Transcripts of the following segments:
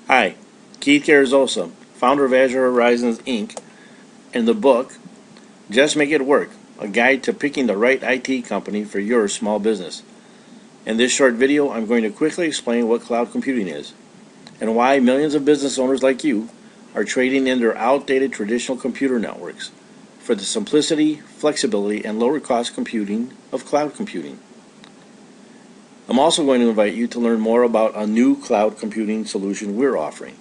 Hi, Keith Carrizosa, founder of Azure Horizons Inc., and the book, Just Make It Work, a guide to picking the right IT company for your small business. In this short video, I'm going to quickly explain what cloud computing is, and why millions of business owners like you are trading in their outdated traditional computer networks for the simplicity, flexibility, and lower cost computing of cloud computing. I'm also going to invite you to learn more about a new cloud computing solution we're offering.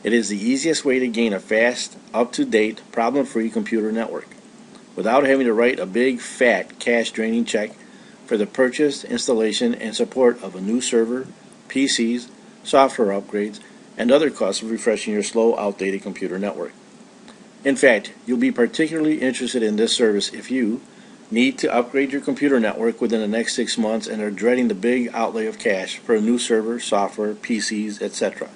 It is the easiest way to gain a fast, up-to-date, problem-free computer network without having to write a big, fat, cash-draining check for the purchase, installation, and support of a new server, PCs, software upgrades, and other costs of refreshing your slow, outdated computer network. In fact, you'll be particularly interested in this service if you need to upgrade your computer network within the next 6 months and are dreading the big outlay of cash for a new server, software, PCs, etc.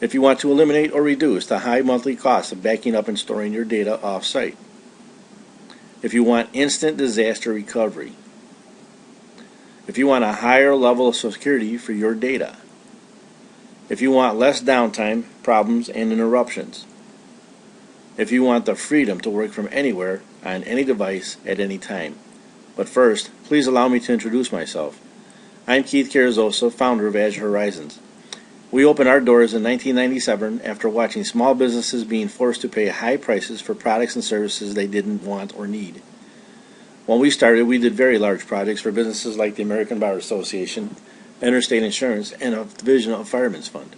If you want to eliminate or reduce the high monthly cost of backing up and storing your data off-site. If you want instant disaster recovery. If you want a higher level of security for your data. If you want less downtime, problems, and interruptions. If you want the freedom to work from anywhere, on any device, at any time. But first, please allow me to introduce myself. I'm Keith Carrizosa, founder of Azure Horizons. We opened our doors in 1997 after watching small businesses being forced to pay high prices for products and services they didn't want or need. When we started, we did very large projects for businesses like the American Bar Association, Interstate Insurance, and a division of Fireman's Fund.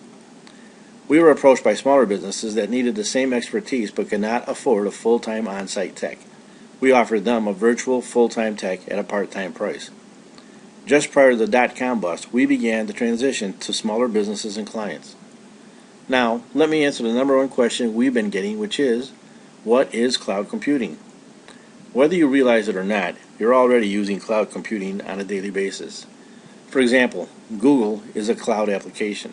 We were approached by smaller businesses that needed the same expertise but could not afford a full-time on-site tech. We offered them a virtual full-time tech at a part-time price. Just prior to the dot-com bust, we began the transition to smaller businesses and clients. Now, let me answer the number one question we've been getting, which is, what is cloud computing? Whether you realize it or not, you're already using cloud computing on a daily basis. For example, Google is a cloud application.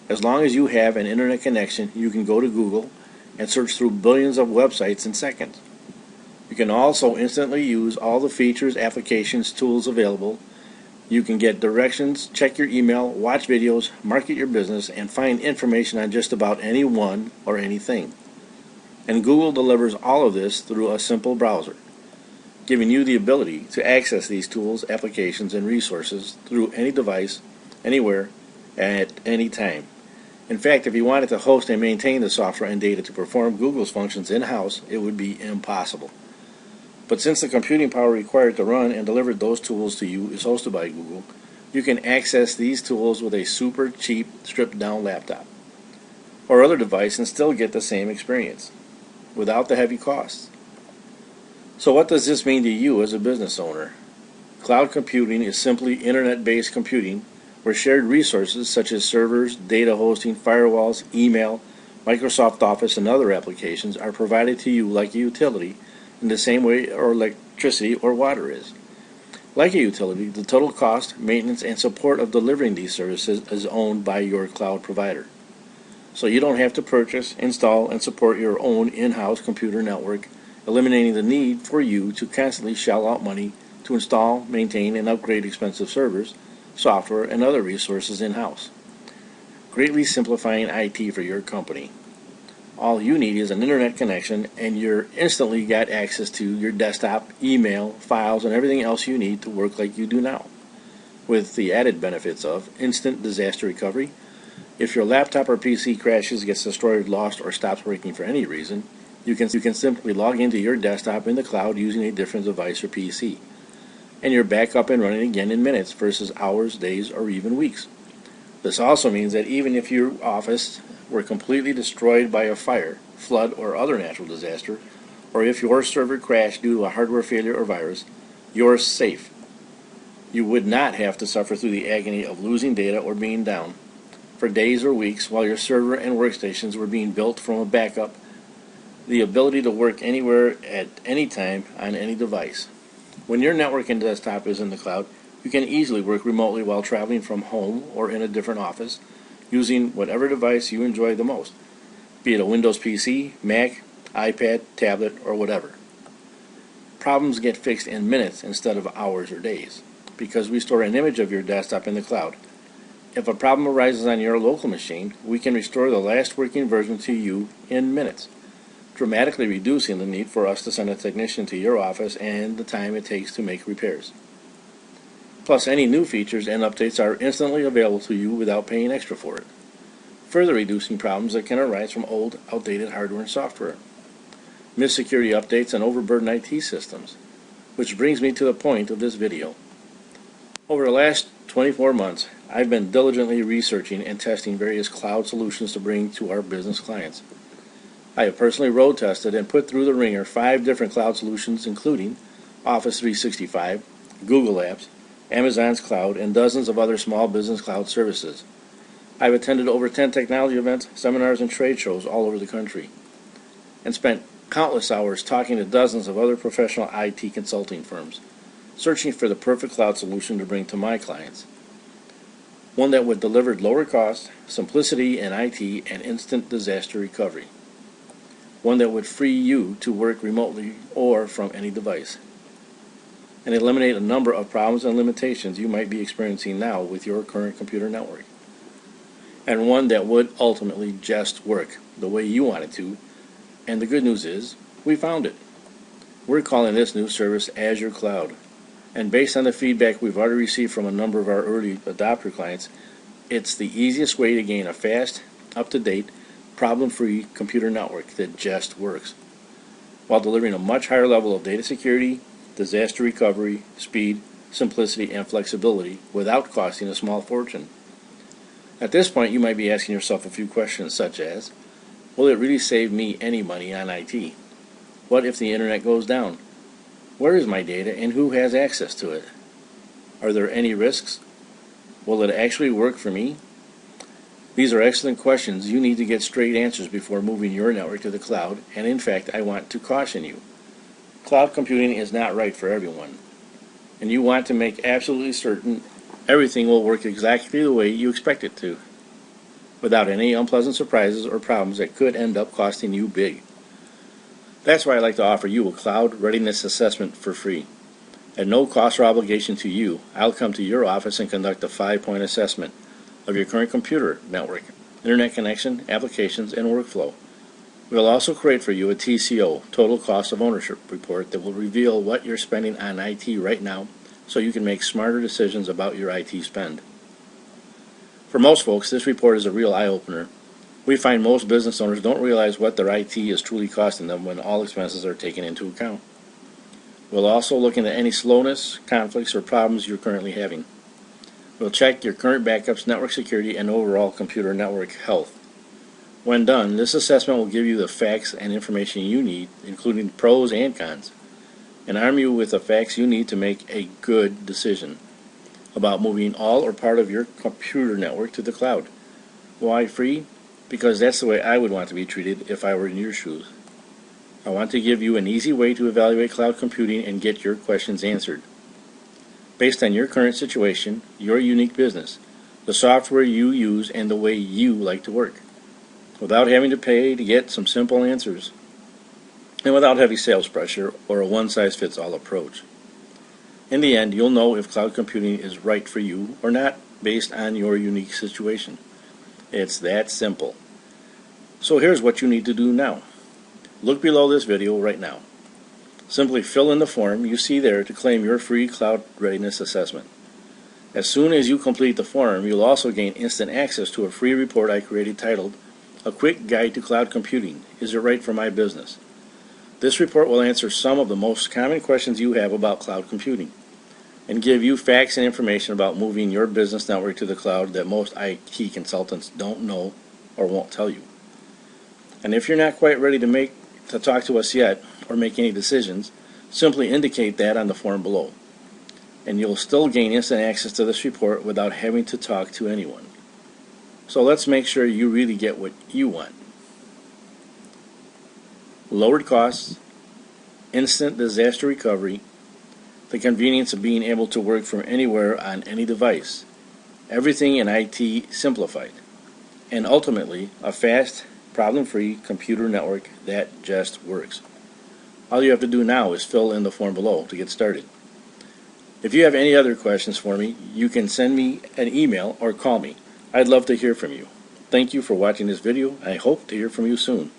As long as you have an internet connection, you can go to Google and search through billions of websites in seconds. You can also instantly use all the features, applications, tools available. You can get directions, check your email, watch videos, market your business, and find information on just about anyone or anything. And Google delivers all of this through a simple browser, giving you the ability to access these tools, applications, and resources through any device, anywhere, at any time. In fact, if you wanted to host and maintain the software and data to perform Google's functions in-house, it would be impossible. But since the computing power required to run and deliver those tools to you is hosted by Google, you can access these tools with a super cheap, stripped-down laptop or other device and still get the same experience without the heavy costs. So what does this mean to you as a business owner? Cloud computing is simply internet-based computing where shared resources such as servers, data hosting, firewalls, email, Microsoft Office, and other applications are provided to you like a utility in the same way or electricity or water is. Like a utility, the total cost, maintenance, and support of delivering these services is owned by your cloud provider. So you don't have to purchase, install, and support your own in-house computer network, eliminating the need for you to constantly shell out money to install, maintain, and upgrade expensive servers, software, and other resources in-house, greatly simplifying IT for your company. All you need is an internet connection and you're instantly got access to your desktop, email, files, and everything else you need to work like you do now, with the added benefits of instant disaster recovery. If your laptop or PC crashes, gets destroyed, lost, or stops working for any reason, you can simply log into your desktop in the cloud using a different device or PC, and you're back up and running again in minutes versus hours, days, or even weeks. This also means that even if your office were completely destroyed by a fire, flood, or other natural disaster, or if your server crashed due to a hardware failure or virus, you're safe. You would not have to suffer through the agony of losing data or being down for days or weeks while your server and workstations were being built from a backup. The ability to work anywhere at any time on any device. When your network and desktop is in the cloud, you can easily work remotely while traveling from home or in a different office, using whatever device you enjoy the most, be it a Windows PC, Mac, iPad, tablet, or whatever. Problems get fixed in minutes instead of hours or days, because we store an image of your desktop in the cloud. If a problem arises on your local machine, we can restore the last working version to you in minutes, dramatically reducing the need for us to send a technician to your office and the time it takes to make repairs. Plus, any new features and updates are instantly available to you without paying extra for it, further reducing problems that can arise from old, outdated hardware and software, missed security updates, and overburdened IT systems. Which brings me to the point of this video. Over the last 24 months, I've been diligently researching and testing various cloud solutions to bring to our business clients. I have personally road tested and put through the ringer 5 different cloud solutions, including Office 365, Google Apps, Amazon's Cloud, and dozens of other small business cloud services. I've attended over 10 technology events, seminars, and trade shows all over the country, and spent countless hours talking to dozens of other professional IT consulting firms, searching for the perfect cloud solution to bring to my clients. One that would deliver lower cost, simplicity in IT, and instant disaster recovery. One that would free you to work remotely or from any device, and eliminate a number of problems and limitations you might be experiencing now with your current computer network. And one that would ultimately just work the way you want it to. And the good news is, we found it. We're calling this new service Azure Cloud. And based on the feedback we've already received from a number of our early adopter clients, it's the easiest way to gain a fast, up-to-date, problem-free computer network that just works, while delivering a much higher level of data security, disaster recovery, speed, simplicity, and flexibility without costing a small fortune. At this point, you might be asking yourself a few questions such as, will it really save me any money on IT? What if the internet goes down? Where is my data and who has access to it? Are there any risks? Will it actually work for me? These are excellent questions. You need to get straight answers before moving your network to the cloud, and in fact, I want to caution you. Cloud computing is not right for everyone, and you want to make absolutely certain everything will work exactly the way you expect it to, without any unpleasant surprises or problems that could end up costing you big. That's why I'd like to offer you a cloud readiness assessment for free. At no cost or obligation to you, I'll come to your office and conduct a 5-point assessment of your current computer network, internet connection, applications, and workflow. We'll also create for you a TCO, Total Cost of Ownership report, that will reveal what you're spending on IT right now so you can make smarter decisions about your IT spend. For most folks, this report is a real eye-opener. We find most business owners don't realize what their IT is truly costing them when all expenses are taken into account. We'll also look into any slowness, conflicts, or problems you're currently having. We'll check your current backups, network security, and overall computer network health. When done, this assessment will give you the facts and information you need, including pros and cons, and arm you with the facts you need to make a good decision about moving all or part of your computer network to the cloud. Why free? Because that's the way I would want to be treated if I were in your shoes. I want to give you an easy way to evaluate cloud computing and get your questions answered, based on your current situation, your unique business, the software you use, and the way you like to work, without having to pay to get some simple answers, and without heavy sales pressure or a one-size-fits-all approach. In the end, you'll know if cloud computing is right for you or not based on your unique situation. It's that simple. So here's what you need to do now. Look below this video right now. Simply fill in the form you see there to claim your free cloud readiness assessment. As soon as you complete the form, you'll also gain instant access to a free report I created titled, A Quick Guide to Cloud Computing. Is it right for my business? This report will answer some of the most common questions you have about cloud computing and give you facts and information about moving your business network to the cloud that most IT consultants don't know or won't tell you. And if you're not quite ready to talk to us yet or make any decisions, simply indicate that on the form below, and you'll still gain instant access to this report without having to talk to anyone. So let's make sure you really get what you want. Lowered costs, instant disaster recovery, the convenience of being able to work from anywhere on any device, everything in IT simplified, and ultimately a fast, problem-free computer network that just works. All you have to do now is fill in the form below to get started. If you have any other questions for me, you can send me an email or call me. I'd love to hear from you. Thank you for watching this video. I hope to hear from you soon.